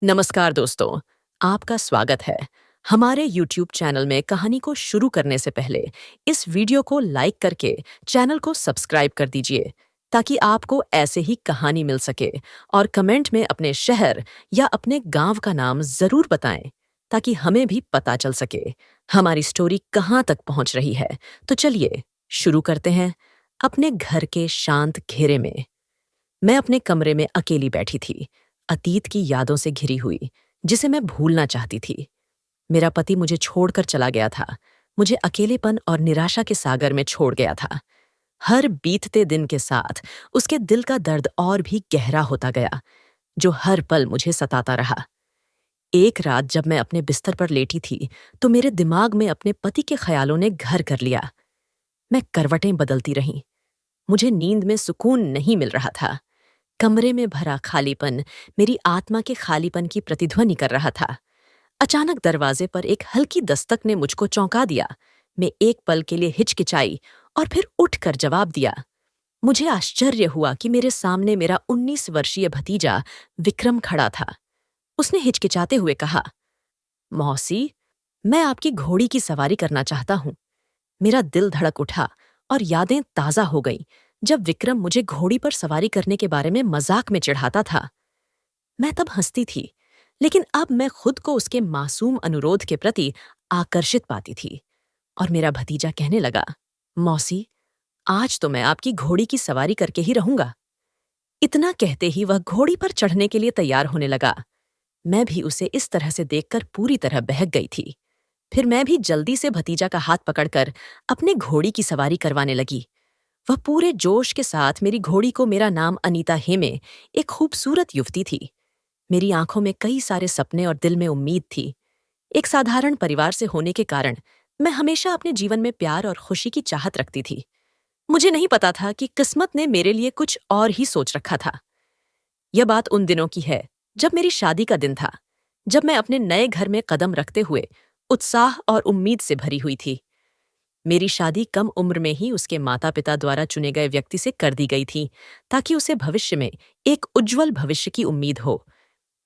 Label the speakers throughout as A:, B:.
A: नमस्कार दोस्तों, आपका स्वागत है। हमारे YouTube चैनल में कहानी को शुरू करने से पहले इस वीडियो को लाइक करके चैनल को सब्सक्राइब कर दीजिए ताकि आपको ऐसे ही कहानी मिल सके और कमेंट में अपने शहर या अपने गांव का नाम जरूर बताएं ताकि हमें भी पता चल सके हमारी स्टोरी कहां तक पहुंच रही है। तो चलिए शुरू करते हैं। अपने घर के शांत घेरे में मैं अपने कमरे में अकेली बैठी थी, अतीत की यादों से घिरी हुई, जिसे मैं भूलना चाहती थी। मेरा पति मुझे छोड़कर चला गया था, मुझे अकेलेपन और निराशा के सागर में छोड़ गया था। हर बीतते दिन के साथ उसके दिल का दर्द और भी गहरा होता गया, जो हर पल मुझे सताता रहा। एक रात जब मैं अपने बिस्तर पर लेटी थी, तो मेरे दिमाग में अपने पति के ख्यालों ने घर कर लिया। मैं करवटें बदलती रही, मुझे नींद में सुकून नहीं मिल रहा था। कमरे में भरा खालीपन मेरी आत्मा के खालीपन की प्रतिध्वनि कर रहा था। अचानक दरवाजे पर एक हल्की दस्तक ने मुझको चौंका दिया। मैं एक पल के लिए हिचकिचाई और फिर उठकर जवाब दिया। मुझे आश्चर्य हुआ कि मेरे सामने मेरा 19 वर्षीय भतीजा विक्रम खड़ा था। उसने हिचकिचाते हुए कहा, मौसी, मैं आपकी घोड़ी की सवारी करना चाहता हूं। मेरा दिल धड़क उठा और यादें ताजा हो गईं जब विक्रम मुझे घोड़ी पर सवारी करने के बारे में मजाक में चिढ़ाता था। मैं तब हंसती थी, लेकिन अब मैं खुद को उसके मासूम अनुरोध के प्रति आकर्षित पाती थी। और मेरा भतीजा कहने लगा, मौसी, आज तो मैं आपकी घोड़ी की सवारी करके ही रहूंगा। इतना कहते ही वह घोड़ी पर चढ़ने के लिए तैयार होने लगा। मैं भी उसे इस तरह से देखकर पूरी तरह बहक गई थी। फिर मैं भी जल्दी से भतीजा का हाथ पकड़कर अपने घोड़ी की सवारी करवाने लगी। वह पूरे जोश के साथ मेरी घोड़ी को, मेरा नाम अनीता हेमे, एक खूबसूरत युवती थी। मेरी आंखों में कई सारे सपने और दिल में उम्मीद थी। एक साधारण परिवार से होने के कारण मैं हमेशा अपने जीवन में प्यार और खुशी की चाहत रखती थी। मुझे नहीं पता था कि किस्मत ने मेरे लिए कुछ और ही सोच रखा था। यह बात उन दिनों की है जब मेरी शादी का दिन था, जब मैं अपने नए घर में कदम रखते हुए उत्साह और उम्मीद से भरी हुई थी। मेरी शादी कम उम्र में ही उसके माता पिता द्वारा चुने गए व्यक्ति से कर दी गई थी, ताकि उसे भविष्य में एक उज्जवल भविष्य की उम्मीद हो।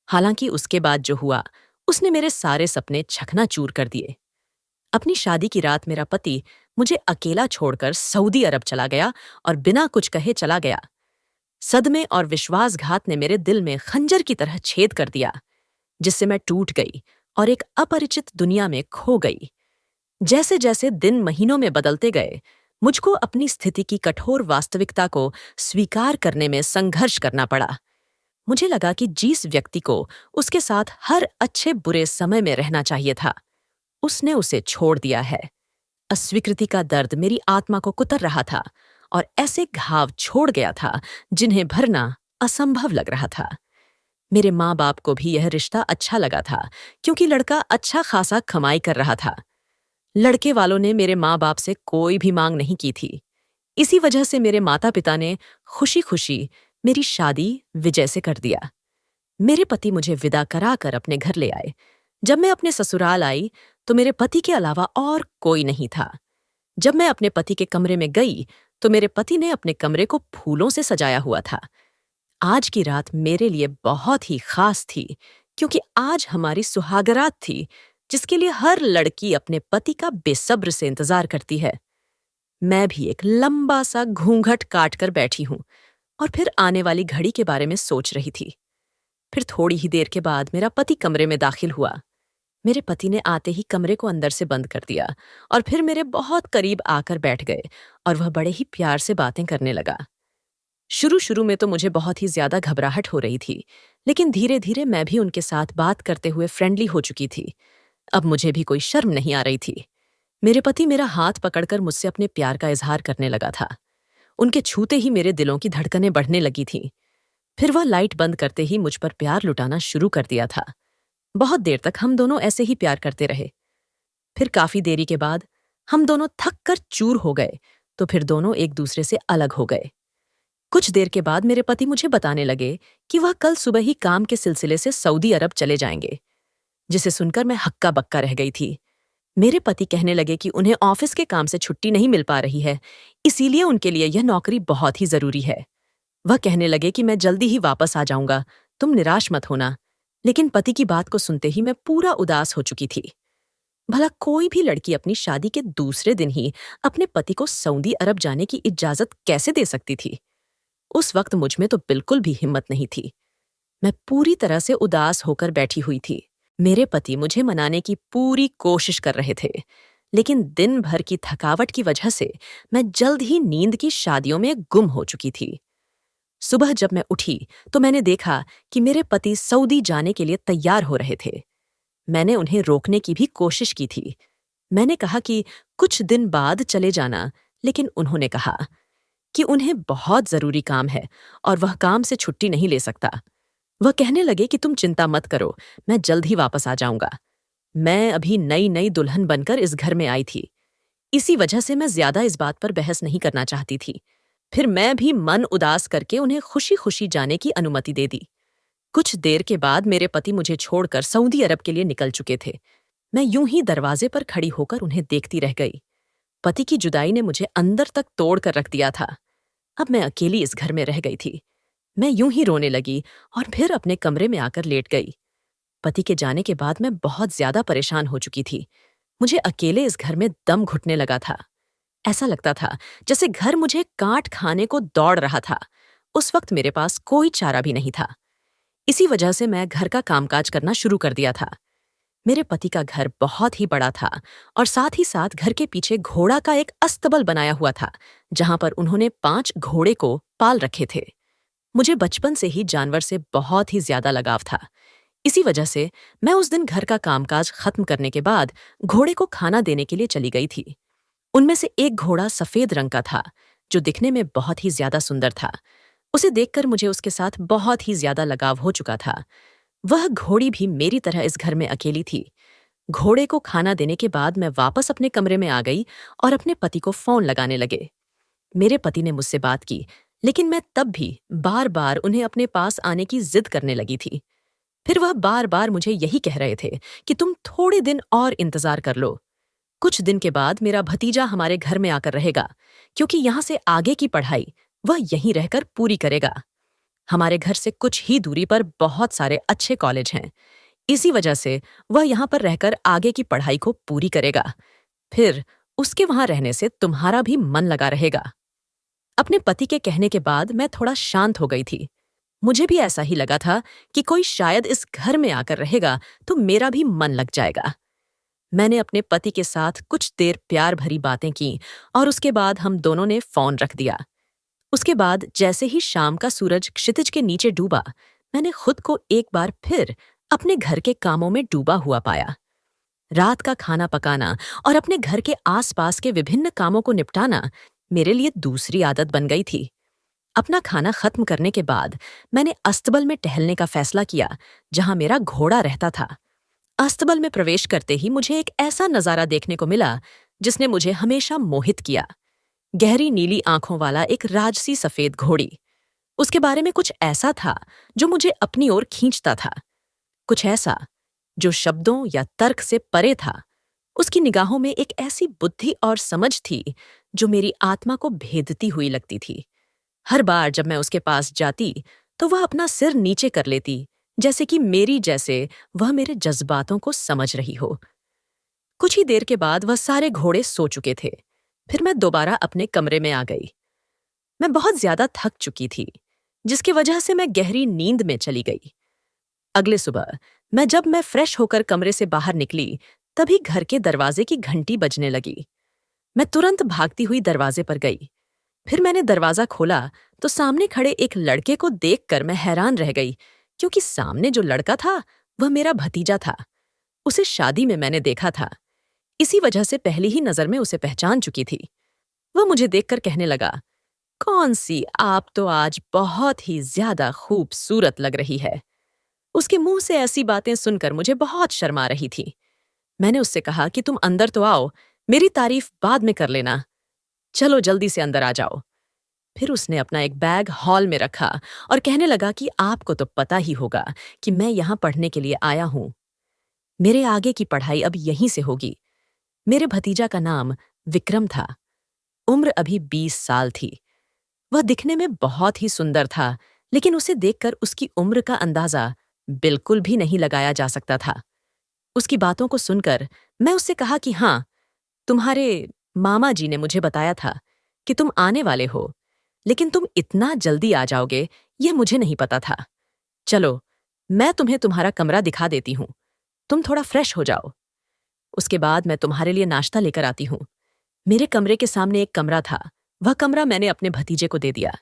A: हालांकि उसके बाद जो हुआ, उसने मेरे सारे सपने चकनाचूर कर दिए। अपनी शादी की रात मेरा पति मुझे अकेला छोड़कर सऊदी अरब चला गया और बिना कुछ कहे चला गया। सदमे और विश्वासघात ने मेरे दिल में खंजर की तरह छेद कर दिया, जिससे मैं टूट गई और एक अपरिचित दुनिया में खो गई। जैसे जैसे दिन महीनों में बदलते गए, मुझको अपनी स्थिति की कठोर वास्तविकता को स्वीकार करने में संघर्ष करना पड़ा। मुझे लगा कि जिस व्यक्ति को उसके साथ हर अच्छे बुरे समय में रहना चाहिए था, उसने उसे छोड़ दिया है। अस्वीकृति का दर्द मेरी आत्मा को कुतर रहा था और ऐसे घाव छोड़ गया था जिन्हें भरना असंभव लग रहा था। मेरे माँ बाप को भी यह रिश्ता अच्छा लगा था, क्योंकि लड़का अच्छा खासा कमाई कर रहा था। लड़के वालों ने मेरे माँ बाप से कोई भी मांग नहीं की थी। इसी वजह से मेरे माता पिता ने खुशी खुशी मेरी शादी विजय से कर दिया। मेरे पति मुझे विदा कराकर अपने घर ले आए। जब मैं अपने ससुराल आई, तो मेरे पति के अलावा और कोई नहीं था। जब मैं अपने पति के कमरे में गई, तो मेरे पति ने अपने कमरे को फूलों से सजाया हुआ था। आज की रात मेरे लिए बहुत ही खास थी, क्योंकि आज हमारी सुहागरात थी, जिसके लिए हर लड़की अपने पति का बेसब्र से इंतजार करती है। मैं भी एक लंबा सा घूंघट काट कर बैठी हूं और फिर आने वाली घड़ी के बारे में सोच रही थी। फिर थोड़ी ही देर के बाद मेरा पति कमरे में दाखिल हुआ। मेरे पति ने आते ही कमरे को अंदर से बंद कर दिया और फिर मेरे बहुत करीब आकर बैठ गए और वह बड़े ही प्यार से बातें करने लगा। शुरू शुरू में तो मुझे बहुत ही ज्यादा घबराहट हो रही थी, लेकिन धीरे धीरे मैं भी उनके साथ बात करते हुए फ्रेंडली हो चुकी थी। अब मुझे भी कोई शर्म नहीं आ रही थी। मेरे पति मेरा हाथ पकड़कर मुझसे अपने प्यार का इजहार करने लगा था। उनके छूते ही मेरे दिलों की धड़कनें बढ़ने लगी थीं। फिर वह लाइट बंद करते ही मुझ पर प्यार लुटाना शुरू कर दिया था। बहुत देर तक हम दोनों ऐसे ही प्यार करते रहे। फिर काफी देरी के बाद हम दोनों थक कर चूर हो गए, तो फिर दोनों एक दूसरे से अलग हो गए। कुछ देर के बाद मेरे पति मुझे बताने लगे कि वह कल सुबह ही काम के सिलसिले से सऊदी अरब चले जाएंगे, जिसे सुनकर मैं हक्का बक्का रह गई थी। मेरे पति कहने लगे कि उन्हें ऑफिस के काम से छुट्टी नहीं मिल पा रही है, इसीलिए उनके लिए यह नौकरी बहुत ही जरूरी है। वह कहने लगे कि मैं जल्दी ही वापस आ जाऊंगा, तुम निराश मत होना। लेकिन पति की बात को सुनते ही मैं पूरा उदास हो चुकी थी। भला कोई भी लड़की अपनी शादी के दूसरे दिन ही अपने पति को सऊदी अरब जाने की इजाजत कैसे दे सकती थी? उस वक्त मुझ में तो बिल्कुल भी हिम्मत नहीं थी। मैं पूरी तरह से उदास होकर बैठी हुई थी। मेरे पति मुझे मनाने की पूरी कोशिश कर रहे थे, लेकिन दिन भर की थकावट की वजह से मैं जल्द ही नींद की शादियों में गुम हो चुकी थी। सुबह जब मैं उठी तो मैंने देखा कि मेरे पति सऊदी जाने के लिए तैयार हो रहे थे। मैंने उन्हें रोकने की भी कोशिश की थी। मैंने कहा कि कुछ दिन बाद चले जाना, लेकिन उन्होंने कहा कि उन्हें बहुत जरूरी काम है और वह काम से छुट्टी नहीं ले सकता। वह कहने लगे कि तुम चिंता मत करो, मैं जल्द ही वापस आ जाऊंगा। मैं अभी नई नई दुल्हन बनकर इस घर में आई थी। इसी वजह से मैं ज्यादा इस बात पर बहस नहीं करना चाहती थी। फिर मैं भी मन उदास करके उन्हें खुशी खुशी जाने की अनुमति दे दी। कुछ देर के बाद मेरे पति मुझे छोड़कर सऊदी अरब के लिए निकल चुके थे। मैं यूं ही दरवाजे पर खड़ी होकर उन्हें देखती रह गई। पति की जुदाई ने मुझे अंदर तक तोड़ कर रख दिया था। अब मैं अकेली इस घर में रह गई थी। मैं यूं ही रोने लगी और फिर अपने कमरे में आकर लेट गई। पति के जाने के बाद मैं बहुत ज्यादा परेशान हो चुकी थी। मुझे अकेले इस घर में दम घुटने लगा था। ऐसा लगता था जैसे घर मुझे काट खाने को दौड़ रहा था। उस वक्त मेरे पास कोई चारा भी नहीं था। इसी वजह से मैं घर का कामकाज करना शुरू कर दिया था। मेरे पति का घर बहुत ही बड़ा था और साथ ही साथ घर के पीछे घोड़ा का एक अस्तबल बनाया हुआ था, जहां पर उन्होंने 5 घोड़े को पाल रखे थे। मुझे बचपन से ही जानवर से बहुत ही ज्यादा लगाव था। इसी वजह से मैं उस दिन घर का कामकाज खत्म करने के बाद घोड़े को खाना देने के लिए चली गई थी। उनमें से एक घोड़ा सफेद रंग का था, जो दिखने में बहुत ही ज्यादा सुंदर था। उसे देखकर मुझे उसके साथ बहुत ही ज्यादा लगाव हो चुका था। वह घोड़ी भी मेरी तरह इस घर में अकेली थी। घोड़े को खाना देने के बाद मैं वापस अपने कमरे में आ गई और अपने पति को फोन लगाने लगे। मेरे पति ने मुझसे बात की, लेकिन मैं तब भी बार बार उन्हें अपने पास आने की जिद करने लगी थी। फिर वह बार बार मुझे यही कह रहे थे कि तुम थोड़े दिन और इंतजार कर लो। कुछ दिन के बाद मेरा भतीजा हमारे घर में आकर रहेगा, क्योंकि यहाँ से आगे की पढ़ाई वह यहीं रहकर पूरी करेगा। हमारे घर से कुछ ही दूरी पर बहुत सारे अच्छे कॉलेज हैं। इसी वजह से वह यहाँ पर रहकर आगे की पढ़ाई को पूरी करेगा। फिर उसके वहां रहने से तुम्हारा भी मन लगा रहेगा। अपने पति के कहने के बाद मैं थोड़ा शांत हो गई थी। मुझे भी ऐसा ही लगा था कि कोई शायद इस घर में आकर रहेगा तो मेरा भी मन लग जाएगा। मैंने अपने पति के साथ कुछ देर प्यार भरी बातें की और उसके बाद हम दोनों ने फोन रख दिया। उसके बाद जैसे ही शाम का सूरज क्षितिज के नीचे डूबा, मैंने खुद को एक बार फिर अपने घर के कामों में डूबा हुआ पाया। रात का खाना पकाना और अपने घर के आसपास के विभिन्न कामों को निपटाना मेरे लिए दूसरी आदत बन गई थी। अपना खाना खत्म करने के बाद मैंने अस्तबल में टहलने का फैसला किया, जहां मेरा घोड़ा रहता था। अस्तबल में प्रवेश करते ही मुझे एक ऐसा नजारा देखने को मिला जिसने मुझे हमेशा मोहित किया। गहरी नीली आंखों वाला एक राजसी सफेद घोड़ी। उसके बारे में कुछ ऐसा था जो मुझे अपनी ओर खींचता था, कुछ ऐसा जो शब्दों या तर्क से परे था। उसकी निगाहों में एक ऐसी बुद्धि और समझ थी जो मेरी आत्मा को भेदती हुई लगती थी। हर बार जब मैं उसके पास जाती तो वह अपना सिर नीचे कर लेती, जैसे कि मेरी जैसे वह मेरे जज्बातों को समझ रही हो। कुछ ही देर के बाद वह सारे घोड़े सो चुके थे। फिर मैं दोबारा अपने कमरे में आ गई। मैं बहुत ज्यादा थक चुकी थी, जिसकी वजह से मैं गहरी नींद में चली गई। अगले सुबह जब मैं फ्रेश होकर कमरे से बाहर निकली, तभी घर के दरवाजे की घंटी बजने लगी। मैं तुरंत भागती हुई दरवाजे पर गई। फिर मैंने दरवाजा खोला तो सामने खड़े एक लड़के को देखकर मैं हैरान रह गई, क्योंकि सामने जो लड़का था वह मेरा भतीजा था। उसे शादी में मैंने देखा था। इसी वजह से पहली ही नजर में उसे पहचान चुकी थी। वह मुझे देखकर कहने लगा, कौन सी, आप तो आज बहुत ही ज्यादा खूबसूरत लग रही है। उसके मुंह से ऐसी बातें सुनकर मुझे बहुत शर्म आ रही थी। मैंने उससे कहा कि तुम अंदर तो आओ, मेरी तारीफ बाद में कर लेना। चलो जल्दी से अंदर आ जाओ। फिर उसने अपना एक बैग हॉल में रखा और कहने लगा कि आपको तो पता ही होगा कि मैं यहाँ पढ़ने के लिए आया हूं। मेरे आगे की पढ़ाई अब यहीं से होगी। मेरे भतीजा का नाम विक्रम था। उम्र अभी 20 साल थी। वह दिखने में बहुत ही सुंदर था, लेकिन उसे देखकर उसकी उम्र का अंदाजा बिल्कुल भी नहीं लगाया जा सकता था। उसकी बातों को सुनकर मैं उससे कहा कि हाँ, तुम्हारे मामा जी ने मुझे बताया था कि तुम आने वाले हो, लेकिन तुम इतना जल्दी आ जाओगे, यह मुझे नहीं पता था। चलो, मैं तुम्हें तुम्हारा कमरा दिखा देती हूँ। तुम थोड़ा फ्रेश हो जाओ। उसके बाद मैं तुम्हारे लिए नाश्ता लेकर आती हूँ। मेरे कमरे के सामने एक कमरा था। वह कमरा मैंने अपने भतीजे को दे दिया।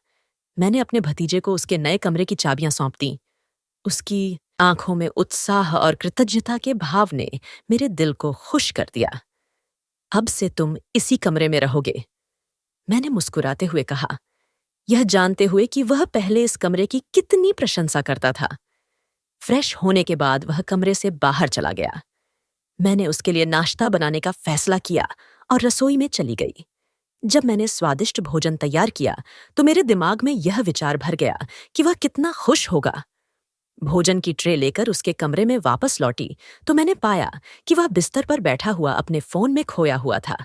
A: मैंने अपने भतीजे को उसके नए कमरे की चाबियां सौंप दी। उसकी आंखों में उत्साह और कृतज्ञता के भाव ने मेरे दिल को खुश कर दिया। अब से तुम इसी कमरे में रहोगे, मैंने मुस्कुराते हुए कहा, यह जानते हुए कि वह पहले इस कमरे की कितनी प्रशंसा करता था। फ्रेश होने के बाद वह कमरे से बाहर चला गया। मैंने उसके लिए नाश्ता बनाने का फैसला किया और रसोई में चली गई। जब मैंने स्वादिष्ट भोजन तैयार किया तो मेरे दिमाग में यह विचार भर गया कि वह कितना खुश होगा। भोजन की ट्रे लेकर उसके कमरे में वापस लौटी तो मैंने पाया कि वह बिस्तर पर बैठा हुआ अपने फोन में खोया हुआ था।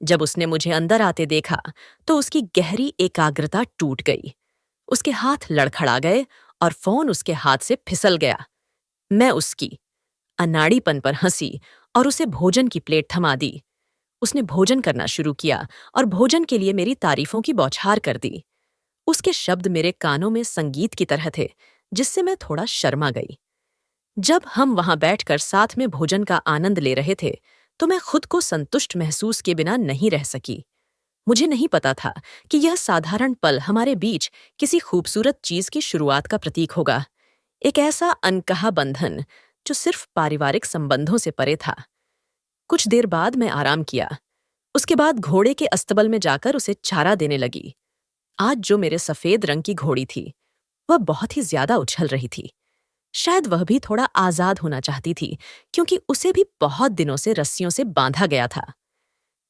A: जब उसने मुझे अंदर आते देखा तो उसकी गहरी एकाग्रता टूट गई। उसके हाथ लड़खड़ा गए और फोन उसके हाथ से फिसल गया। मैं उसकी अनाड़ीपन पर हंसी और उसे भोजन की प्लेट थमा दी। उसने भोजन करना शुरू किया और भोजन के लिए मेरी तारीफों की बौछार कर दी। उसके शब्द मेरे कानों में संगीत की तरह थे, जिससे मैं थोड़ा शर्मा गई। जब हम वहां बैठकर साथ में भोजन का आनंद ले रहे थे तो मैं खुद को संतुष्ट महसूस किए बिना नहीं रह सकी। मुझे नहीं पता था कि यह साधारण पल हमारे बीच किसी खूबसूरत चीज की शुरुआत का प्रतीक होगा, एक ऐसा अनकहा बंधन जो सिर्फ पारिवारिक संबंधों से परे था। कुछ देर बाद मैं आराम किया। उसके बाद घोड़े के अस्तबल में जाकर उसे चारा देने लगी। आज जो मेरे सफेद रंग की घोड़ी थी, वह बहुत ही ज्यादा उछल रही थी। शायद वह भी थोड़ा आजाद होना चाहती थी, क्योंकि उसे भी बहुत दिनों से रस्सियों से बांधा गया था।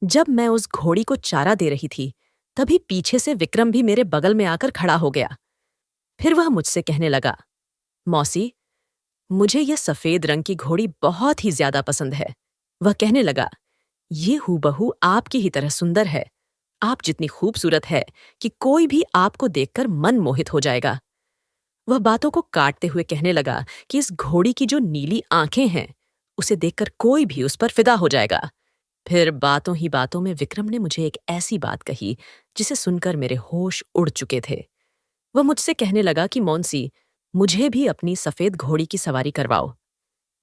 A: जब मैं उस घोड़ी को चारा दे रही थी, तभी पीछे से विक्रम भी मेरे बगल में आकर खड़ा हो गया। फिर वह मुझसे कहने लगा, मौसी, मुझे यह सफेद रंग की घोड़ी बहुत ही ज्यादा पसंद है। वह कहने लगा, ये हूबहू आपकी ही तरह सुंदर है। आप जितनी खूबसूरत है कि कोई भी आपको देखकर मन मोहित हो जाएगा। वह बातों को काटते हुए कहने लगा कि इस घोड़ी की जो नीली आंखें हैं, उसे देखकर कोई भी उस पर फिदा हो जाएगा। फिर बातों ही बातों में विक्रम ने मुझे एक ऐसी बात कही जिसे सुनकर मेरे होश उड़ चुके थे। वह मुझसे कहने लगा कि मौसी, मुझे भी अपनी सफेद घोड़ी की सवारी करवाओ।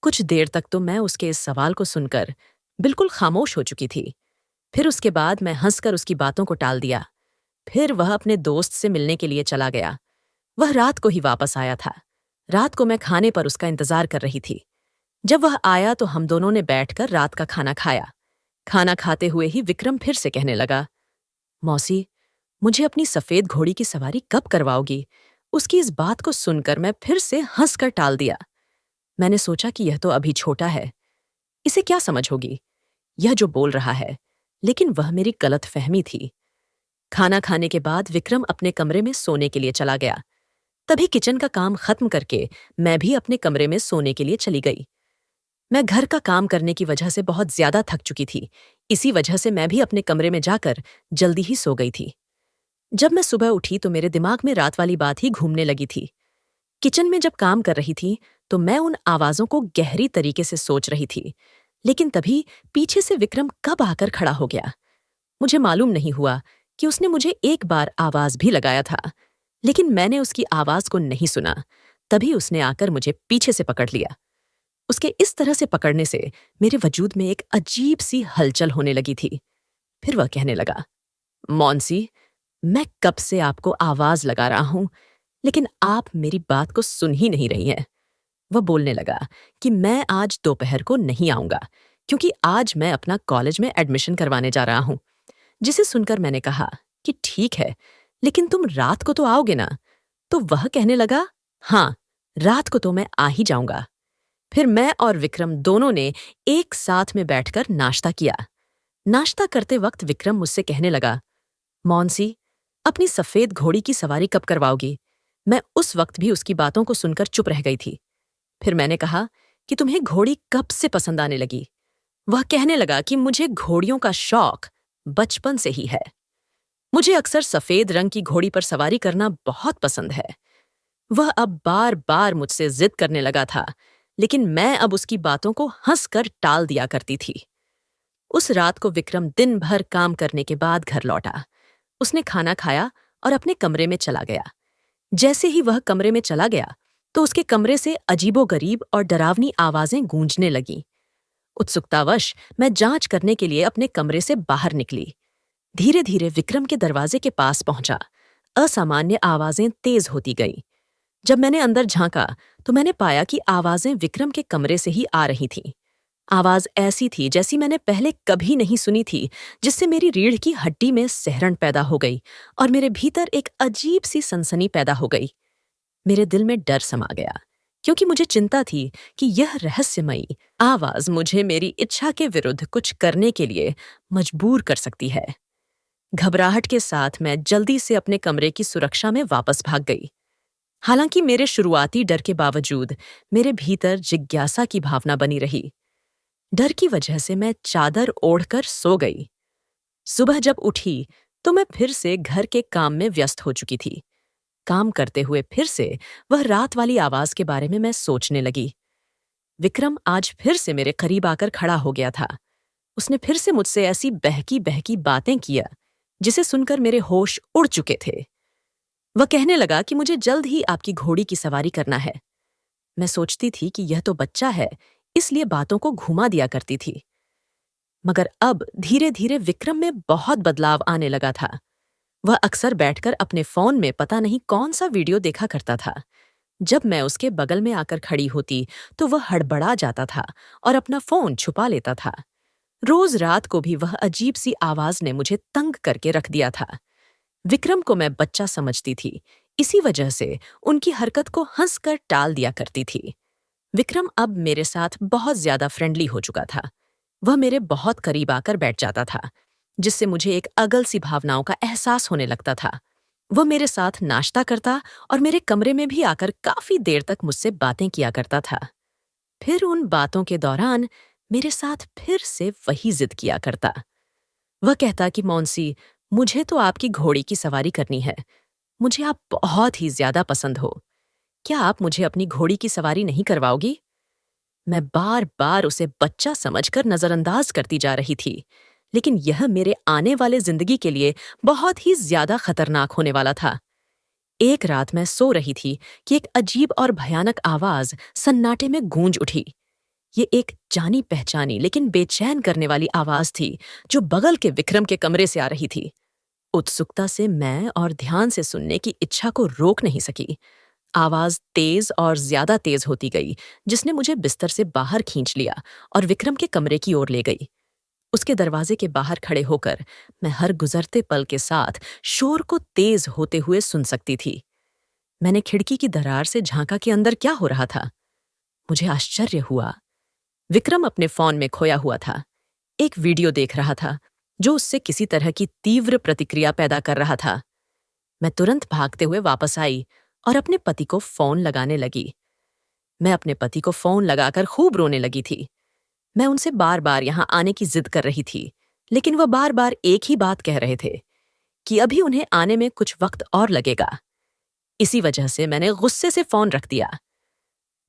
A: कुछ देर तक तो मैं उसके इस सवाल को सुनकर बिल्कुल खामोश हो चुकी थी। फिर उसके बाद मैं हंसकर उसकी बातों को टाल दिया। फिर वह अपने दोस्त से मिलने के लिए चला गया। वह रात को ही वापस आया था। रात को मैं खाने पर उसका इंतजार कर रही थी। जब वह आया तो हम दोनों ने बैठकर रात का खाना खाया। खाना खाते हुए ही विक्रम फिर से कहने लगा, मौसी, मुझे अपनी सफेद घोड़ी की सवारी कब करवाओगी? उसकी इस बात को सुनकर मैं फिर से हंसकर टाल दिया। मैंने सोचा कि यह तो अभी छोटा है, इसे क्या समझ होगी, यह जो बोल रहा है। लेकिन वह मेरी गलतफहमी थी। खाना खाने के बाद विक्रम अपने कमरे में सोने के लिए चला गया। तभी किचन का काम खत्म करके मैं भी अपने कमरे में सोने के लिए चली गई। मैं घर का काम करने की वजह से बहुत ज्यादा थक चुकी थी। इसी वजह से मैं भी अपने कमरे में जाकर जल्दी ही सो गई थी। जब मैं सुबह उठी तो मेरे दिमाग में रात वाली बात ही घूमने लगी थी। किचन में जब काम कर रही थी तो मैं उन आवाजों को गहरी तरीके से सोच रही थी, लेकिन तभी पीछे से विक्रम कब आकर खड़ा हो गया। मुझे मालूम नहीं हुआ कि उसने मुझे एक बार आवाज भी लगाया था, लेकिन मैंने उसकी आवाज को नहीं सुना। तभी उसने आकर मुझे पीछे से पकड़ लिया। उसके इस तरह से पकड़ने से मेरे वजूद में एक अजीब सी हलचल होने लगी थी। फिर वह कहने लगा, मौसी, मैं कब से आपको आवाज लगा रहा हूं, लेकिन आप मेरी बात को सुन ही नहीं रही हैं। वह बोलने लगा कि मैं आज दोपहर को नहीं आऊंगा, क्योंकि आज मैं अपना कॉलेज में एडमिशन करवाने जा रहा हूं। जिसे सुनकर मैंने कहा कि ठीक है, लेकिन तुम रात को तो आओगे ना? तो वह कहने लगा, हाँ, रात को तो मैं आ ही जाऊंगा। फिर मैं और विक्रम दोनों ने एक साथ में बैठकर नाश्ता किया। नाश्ता करते वक्त विक्रम मुझसे कहने लगा, मौसी, अपनी सफेद घोड़ी की सवारी कब करवाओगी? मैं उस वक्त भी उसकी बातों को सुनकर चुप रह गई थी। फिर मैंने कहा कि तुम्हें घोड़ी कब से पसंद आने लगी? वह कहने लगा कि मुझे घोड़ियों का शौक बचपन से ही है। मुझे अक्सर सफेद रंग की घोड़ी पर सवारी करना बहुत पसंद है। वह अब बार बार मुझसे जिद करने लगा था, लेकिन मैं अब उसकी बातों को हंसकर टाल दिया करती थी। उस रात को विक्रम दिन भर काम करने के बाद घर लौटा। उसने खाना खाया और अपने कमरे में चला गया। जैसे ही वह कमरे में चला गया, तो उसके कमरे से अजीबोगरीब और डरावनी आवाजें गूंजने लगीं। उत्सुकतावश मैं जांच करने के लिए अपने कमरे से बाहर निकली। धीरे धीरे विक्रम के दरवाजे के पास पहुंचा। असामान्य आवाजें तेज होती गईं। जब मैंने अंदर झांका, तो मैंने पाया कि आवाजें विक्रम के कमरे से ही आ रही थीं। आवाज ऐसी थी जैसी मैंने पहले कभी नहीं सुनी थी, जिससे मेरी रीढ़ की हड्डी में सिहरन पैदा हो गई और मेरे भीतर एक अजीब सी सनसनी पैदा हो गई। मेरे दिल में डर समा गया, क्योंकि मुझे चिंता थी कि यह रहस्यमयी आवाज मुझे मेरी इच्छा के विरुद्ध कुछ करने के लिए मजबूर कर सकती है। घबराहट के साथ मैं जल्दी से अपने कमरे की सुरक्षा में वापस भाग गई। हालांकि मेरे शुरुआती डर के बावजूद मेरे भीतर जिज्ञासा की भावना बनी रही। डर की वजह से मैं चादर ओढ़कर सो गई। सुबह जब उठी, तो मैं फिर से घर के काम में व्यस्त हो चुकी थी। काम करते हुए फिर से वह रात वाली आवाज के बारे में मैं सोचने लगी। विक्रम आज फिर से मेरे करीब आकर खड़ा हो गया था। उसने फिर से मुझसे ऐसी बहकी बहकी बातें किया, जिसे सुनकर मेरे होश उड़ चुके थे। वह कहने लगा कि मुझे जल्द ही आपकी घोड़ी की सवारी करना है। मैं सोचती थी कि यह तो बच्चा है, इसलिए बातों को घुमा दिया करती थी। मगर अब धीरे धीरे विक्रम में बहुत बदलाव आने लगा था। वह अक्सर बैठकर अपने फोन में पता नहीं कौन सा वीडियो देखा करता था। जब मैं उसके बगल में आकर खड़ी होती, तो वह हड़बड़ा जाता था और अपना फोन छुपा लेता था। रोज रात को भी वह अजीब सी आवाज ने मुझे तंग करके रख दिया था। विक्रम को मैं बच्चा समझती थी, इसी वजह से उनकी हरकत को हंसकर टाल दिया करती थी। विक्रम अब मेरे साथ बहुत ज्यादा फ्रेंडली हो चुका था। वह मेरे बहुत करीब आकर बैठ जाता था, जिससे मुझे एक अगल सी भावनाओं का एहसास होने लगता था। वह मेरे साथ नाश्ता करता और मेरे कमरे में भी आकर काफी देर तक मुझसे बातें किया करता था। फिर उन बातों के दौरान मेरे साथ फिर से वही जिद किया करता। वह कहता कि मौंसी, मुझे तो आपकी घोड़ी की सवारी करनी है। मुझे आप बहुत ही ज्यादा पसंद हो। क्या आप मुझे अपनी घोड़ी की सवारी नहीं करवाओगी? मैं बार बार उसे बच्चा समझकर नजरअंदाज करती जा रही थी, लेकिन यह मेरे आने वाले जिंदगी के लिए बहुत ही ज्यादा खतरनाक होने वाला था। एक रात मैं सो रही थी कि एक अजीब और भयानक आवाज सन्नाटे में गूंज उठी। ये एक जानी पहचानी लेकिन बेचैन करने वाली आवाज थी, जो बगल के विक्रम के कमरे से आ रही थी। उत्सुकता से मैं और ध्यान से सुनने की इच्छा को रोक नहीं सकी। आवाज तेज और ज्यादा तेज होती गई, जिसने मुझे बिस्तर से बाहर खींच लिया और विक्रम के कमरे की ओर ले गई। उसके दरवाजे के बाहर खड़े होकर मैं हर गुजरते पल के साथ शोर को तेज होते हुए सुन सकती थी। मैंने खिड़की की दरार से झांका कि अंदर क्या हो रहा था। मुझे आश्चर्य हुआ। विक्रम अपने फोन में खोया हुआ था। एक वीडियो देख रहा था, जो उससे किसी तरह की तीव्र प्रतिक्रिया पैदा कर रहा था। मैं तुरंत भागते हुए वापस आई और अपने पति को फोन लगाने लगी। मैं अपने पति को फोन लगाकर खूब रोने लगी थी। मैं उनसे बार बार यहाँ आने की जिद कर रही थी, लेकिन वह बार बार एक ही बात कह रहे थे कि अभी उन्हें आने में कुछ वक्त और लगेगा। इसी वजह से मैंने गुस्से से फोन रख दिया।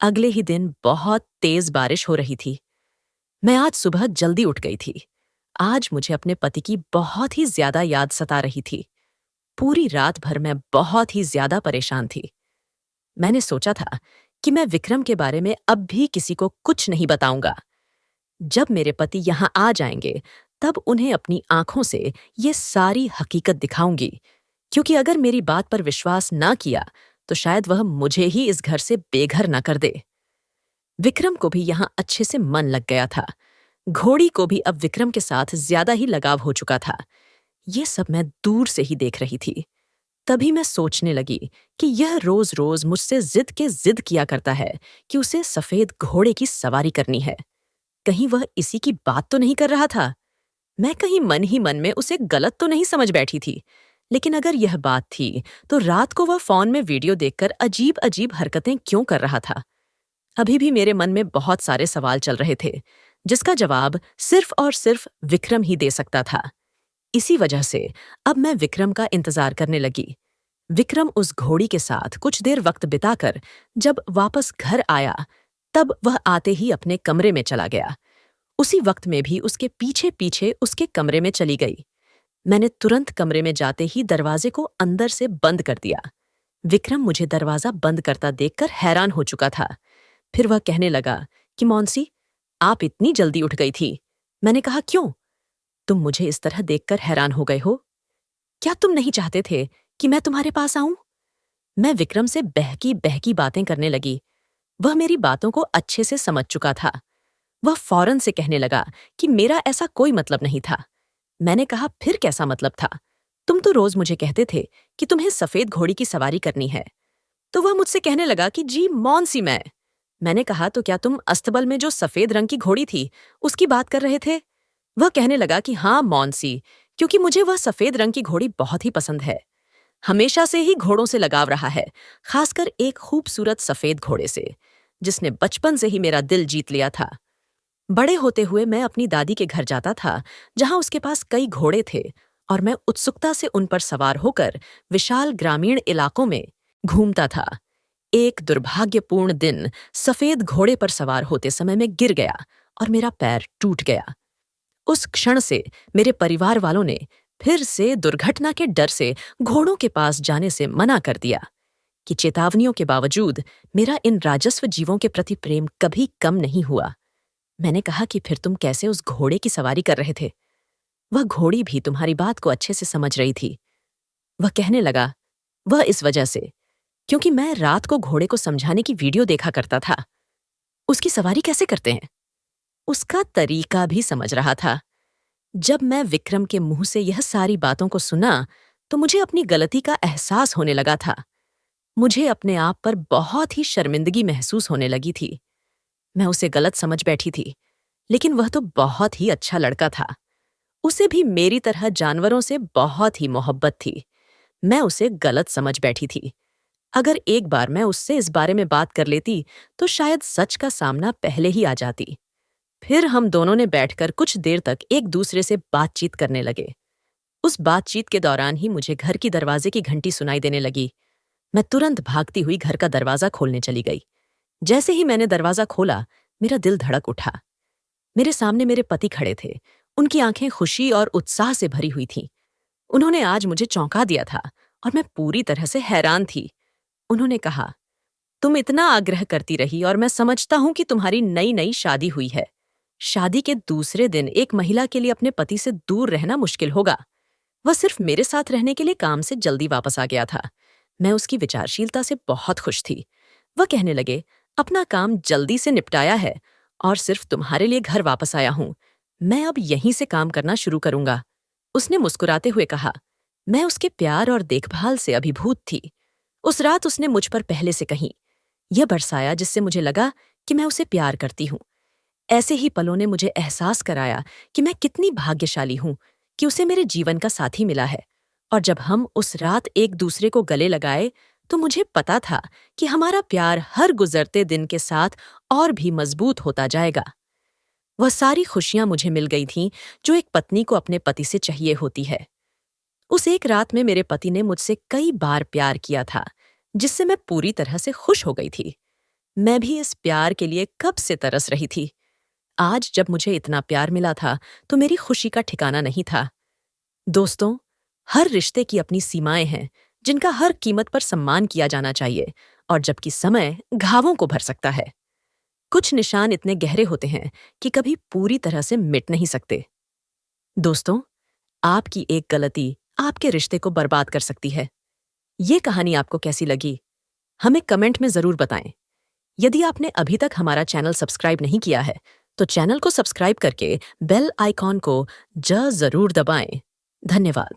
A: अगले ही दिन बहुत तेज बारिश हो रही थी। मैं आज सुबह जल्दी उठ गई थी। आज मुझे अपने पति की बहुत ही ज्यादा याद सता रही थी। पूरी रात भर मैं बहुत ही ज्यादा परेशान थी। मैंने सोचा था कि मैं विक्रम के बारे में अब भी किसी को कुछ नहीं बताऊंगा। जब मेरे पति यहाँ आ जाएंगे, तब उन्हें अपनी आंखों से ये सारी हकीकत दिखाऊंगी, क्योंकि अगर मेरी बात पर विश्वास ना किया, तो शायद वह मुझे ही इस घर से बेघर न कर दे। विक्रम को भी यहाँ अच्छे से मन लग गया था। घोड़ी को भी अब विक्रम के साथ ज्यादा ही लगाव हो चुका था। ये सब मैं दूर से ही देख रही थी। तभी मैं सोचने लगी कि यह रोज रोज मुझसे जिद किया करता है कि उसे सफेद घोड़े की सवारी करनी है। कहीं वह इसी की बात तो नहीं कर रहा था? मैं कहीं मन ही मन में उसे गलत तो नहीं समझ बैठी थी। लेकिन अगर यह बात थी, तो रात को वह फोन में वीडियो देखकर अजीब अजीब हरकतें क्यों कर रहा था? अभी भी मेरे मन में बहुत सारे सवाल चल रहे थे, जिसका जवाब सिर्फ और सिर्फ विक्रम ही दे सकता था। इसी वजह से अब मैं विक्रम का इंतजार करने लगी। विक्रम उस घोड़ी के साथ कुछ देर वक्त बिताकर जब वापस घर आया, तब वह आते ही अपने कमरे में चला गया। उसी वक्त में भी उसके पीछे पीछे उसके कमरे में चली गई। मैंने तुरंत कमरे में जाते ही दरवाजे को अंदर से बंद कर दिया। विक्रम मुझे दरवाजा बंद करता देखकर हैरान हो चुका था। फिर वह कहने लगा कि मौसी, आप इतनी जल्दी उठ गई थी। मैंने कहा, क्यों? तुम मुझे इस तरह देखकर हैरान हो गए हो? क्या तुम नहीं चाहते थे कि मैं तुम्हारे पास आऊं? मैं विक्रम से बहकी बहकी बातें करने लगी। वह मेरी बातों को अच्छे से समझ चुका था। वह फौरन से कहने लगा कि मेरा ऐसा कोई मतलब नहीं था। मैंने कहा, फिर कैसा मतलब था? तुम तो रोज मुझे कहते थे कि तुम्हें सफेद घोड़ी की सवारी करनी है। तो वह मुझसे कहने लगा कि जी मौसी मैंने कहा, तो क्या तुम अस्तबल में जो सफेद रंग की घोड़ी थी उसकी बात कर रहे थे? वह कहने लगा कि हाँ मौसी, क्योंकि मुझे वह सफेद रंग की घोड़ी बहुत ही पसंद है। हमेशा से ही घोड़ों से लगाव रहा है, खासकर एक खूबसूरत सफेद घोड़े से, जिसने बचपन से ही मेरा दिल जीत लिया था। बड़े होते हुए मैं अपनी दादी के घर जाता था, जहां उसके पास कई घोड़े थे, और मैं उत्सुकता से उन पर सवार होकर विशाल ग्रामीण इलाकों में घूमता था। एक दुर्भाग्यपूर्ण दिन सफेद घोड़े पर सवार होते समय मैं गिर गया और मेरा पैर टूट गया। उस क्षण से मेरे परिवार वालों ने फिर से दुर्घटना के डर से घोड़ों के पास जाने से मना कर दिया। कि चेतावनियों के बावजूद मेरा इन राजस्व जीवों के प्रति प्रेम कभी कम नहीं हुआ। मैंने कहा कि फिर तुम कैसे उस घोड़े की सवारी कर रहे थे? वह घोड़ी भी तुम्हारी बात को अच्छे से समझ रही थी। वह कहने लगा, वह इस वजह से क्योंकि मैं रात को घोड़े को समझाने की वीडियो देखा करता था। उसकी सवारी कैसे करते हैं उसका तरीका भी समझ रहा था। जब मैं विक्रम के मुंह से यह सारी बातों को सुना तो मुझे अपनी गलती का एहसास होने लगा था। मुझे अपने आप पर बहुत ही शर्मिंदगी महसूस होने लगी थी। मैं उसे गलत समझ बैठी थी, लेकिन वह तो बहुत ही अच्छा लड़का था। उसे भी मेरी तरह जानवरों से बहुत ही मोहब्बत थी। मैं उसे गलत समझ बैठी थी। अगर एक बार मैं उससे इस बारे में बात कर लेती तो शायद सच का सामना पहले ही आ जाती। फिर हम दोनों ने बैठकर कुछ देर तक एक दूसरे से बातचीत करने लगे। उस बातचीत के दौरान ही मुझे घर की दरवाजे की घंटी सुनाई देने लगी। मैं तुरंत भागती हुई घर का दरवाजा खोलने चली गई। जैसे ही मैंने दरवाजा खोला, मेरा दिल धड़क उठा। मेरे सामने मेरे पति खड़े थे। उनकी आंखें खुशी और उत्साह से भरी हुई थीं। उन्होंने आज मुझे चौंका दिया था और मैं पूरी तरह से हैरान थी। उन्होंने कहा, तुम इतना आग्रह करती रही और मैं समझता हूं कि तुम्हारी नई नई शादी हुई है। शादी के दूसरे दिन एक महिला के लिए अपने पति से दूर रहना मुश्किल होगा। वह सिर्फ मेरे साथ रहने के लिए काम से जल्दी वापस आ गया था। मैं उसकी विचारशीलता से बहुत खुश थी। वह कहने लगे, अपना काम जल्दी से निपटाया है और सिर्फ तुम्हारे लिए घर वापस आया हूं। मैं अब यहीं से काम करना शुरू करूंगा। उसने मुस्कुराते हुए कहा। मैं उसके प्यार और देखभाल से अभिभूत थी। उस रात उसने मुझ पर पहले से कहीं यह बरसाया, जिससे मुझे लगा कि मैं उसे प्यार करती हूं। ऐसे ही पलों ने मुझे एहसास कराया कि मैं कितनी भाग्यशाली हूं कि उसे मेरे जीवन का साथी मिला है। और जब हम उस रात एक दूसरे को गले लगाए तो मुझे पता था कि हमारा प्यार हर गुजरते दिन के साथ और भी मजबूत होता जाएगा। वह सारी खुशियां मुझे मिल गई थीं जो एक पत्नी को अपने पति से चाहिए होती है। उस एक रात में मेरे पति ने मुझसे कई बार प्यार किया था, जिससे मैं पूरी तरह से खुश हो गई थी। मैं भी इस प्यार के लिए कब से तरस रही थी। आज जब मुझे इतना प्यार मिला था तो मेरी खुशी का ठिकाना नहीं था। दोस्तों, हर रिश्ते की अपनी सीमाएं हैं जिनका हर कीमत पर सम्मान किया जाना चाहिए, और जबकि समय घावों को भर सकता है। कुछ निशान इतने गहरे होते हैं कि कभी पूरी तरह से मिट नहीं सकते। दोस्तों, आपकी एक गलती आपके रिश्ते को बर्बाद कर सकती है। ये कहानी आपको कैसी लगी? हमें कमेंट में जरूर बताएं। यदि आपने अभी तक हमारा चैनल सब्सक्राइब नहीं किया है तो चैनल को सब्सक्राइब करके बेल आइकॉन को जरूर दबाएं। धन्यवाद।